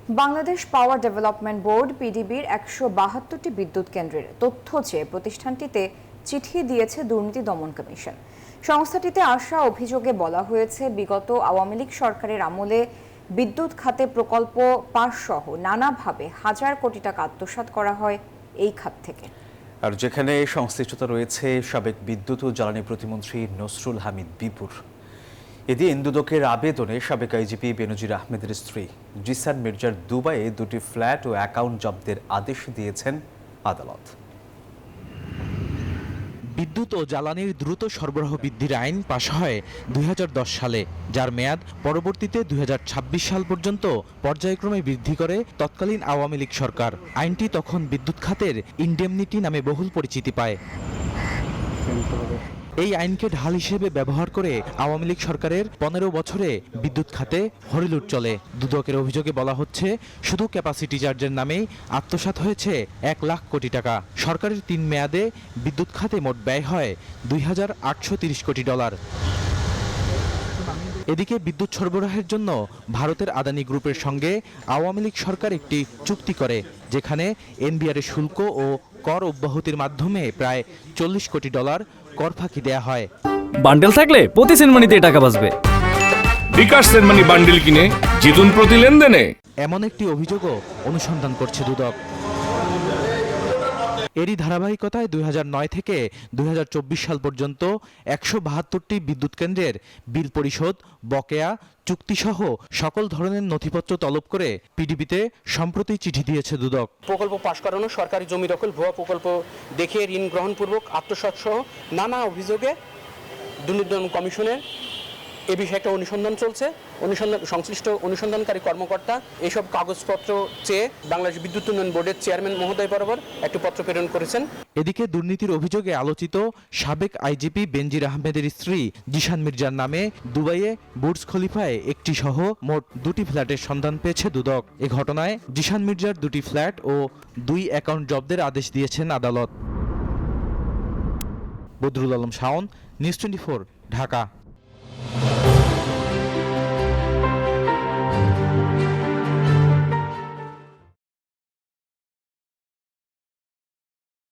Bangladesh power development board পিডিবির ১৭২টি বিদ্যুৎ কেন্দ্রের তথ্য চেয়ে প্রতিষ্ঠানটিতে চিঠি দিয়েছে দুর্নীতি দমন কমিশন। সংস্থাটিতে আসা অভিযোগে বলা হয়েছে, বিগত আওয়ামী লীগ সরকারের আমলে বিদ্যুৎ খাতে প্রকল্প পাস সহ নানাভাবে হাজার কোটি টাকা আত্মসাৎ করা হয় এই খাত থেকে। আর যেখানে সংশ্লিষ্টতা রয়েছে সাবেক বিদ্যুৎ ও জ্বালানি প্রতিমন্ত্রী নসরুল হামিদ বিপুর। এদিন দুদকের আবেদনে সাবেক আইজিপি বেনজির আহমেদের স্ত্রী জিসান মির্জার দুবাইয়ে দুটি ফ্ল্যাট ও অ্যাকাউন্ট জব্দের আদেশ দিয়েছেন আদালত। বিদ্যুৎ ও জ্বালানির দ্রুত সরবরাহ বৃদ্ধির আইন পাশ হয় ২০১০ সালে, যার মেয়াদ পরবর্তীতে ২০২৬ সাল পর্যন্ত পর্যায়ক্রমে বৃদ্ধি করে তৎকালীন আওয়ামী লীগ সরকার। আইনটি তখন বিদ্যুৎ খাতের ইনডেমনিটি নামে বহুল পরিচিতি পায়। এই আইনকে ঢাল হিসেবে ব্যবহার করে আওয়ামী লীগ সরকারের ১৫ বছরে বিদ্যুৎ খাতে হরিলুট চলে। দুদকের অভিযোগে বলা হচ্ছে, শুধু ক্যাপাসিটি চার্জের নামেই আত্মসাৎ হয়েছে ১ লাখ কোটি টাকা। সরকারের ৩ মেয়াদে বিদ্যুৎ খাতে মোট ব্যয় হয় $২,৮৩০ কোটি। এদিকে বিদ্যুৎ সরবরাহের জন্য ভারতের আদানি গ্রুপের সঙ্গে আওয়ামী লীগ সরকার একটি চুক্তি করে, যেখানে এনবিআরের শুল্ক ও কর অব্যাহতির মাধ্যমে প্রায় $৪০ কোটি কর ফাঁকি দেয়া হয়। বান্ডেল থাকলে প্রতি সেনমানিতে টাকা বাঁচবে। বিকাশ সেনমানি বান্ডেল কিনে জিতুন প্রতি লেনদেনে। এমন একটি অভিযোগও অনুসন্ধান করছে দুদক। এরই ধারাবাহিকতায় ২০০৯ থেকে ২০২৪ সাল পর্যন্ত ১৭২টি বিদ্যুৎ কেন্দ্রের বিল পরিশোধ, বকেয়া, চুক্তিসহ সকল ধরনের নথিপত্র তলব করে পিডিবিতে সম্প্রতি চিঠি দিয়েছে দুদক। প্রকল্প পাশ করানো, সরকারি জমি দখল, ভুয়া প্রকল্প দেখিয়ে ঋণ গ্রহণপূর্বক আত্মসাৎ সহ নানা অভিযোগে দুর্নীতি দমন কমিশনের এ বিষয়ে একটা অনুসন্ধান চলছে। সংশ্লিষ্ট অনুসন্ধানকারী কর্মকর্তা এসব কাগজপত্র চেয়ে বাংলাদেশ বিদ্যুৎ উন্নয়ন বোর্ডের চেয়ারম্যান মহোদয় বরাবর একটি পত্র প্রেরণ করেছেন। এদিকে দুর্নীতির অভিযোগে আলোচিত সাবেক আইজিপি বেনজির আহমেদের স্ত্রী জিসান মির্জার নামে দুবাইয়ে বুর্জ খলিফায় একটি সহ মোট 2টি ফ্ল্যাটের সন্ধান পেয়েছে দুদক। এ ঘটনায় জিসান মির্জার 2টি ফ্ল্যাট ও 2 অ্যাকাউন্ট জব্দের আদেশ দিয়েছেন আদালত। বদরুল আলম শাওন, নিউজ 24, ঢাকা।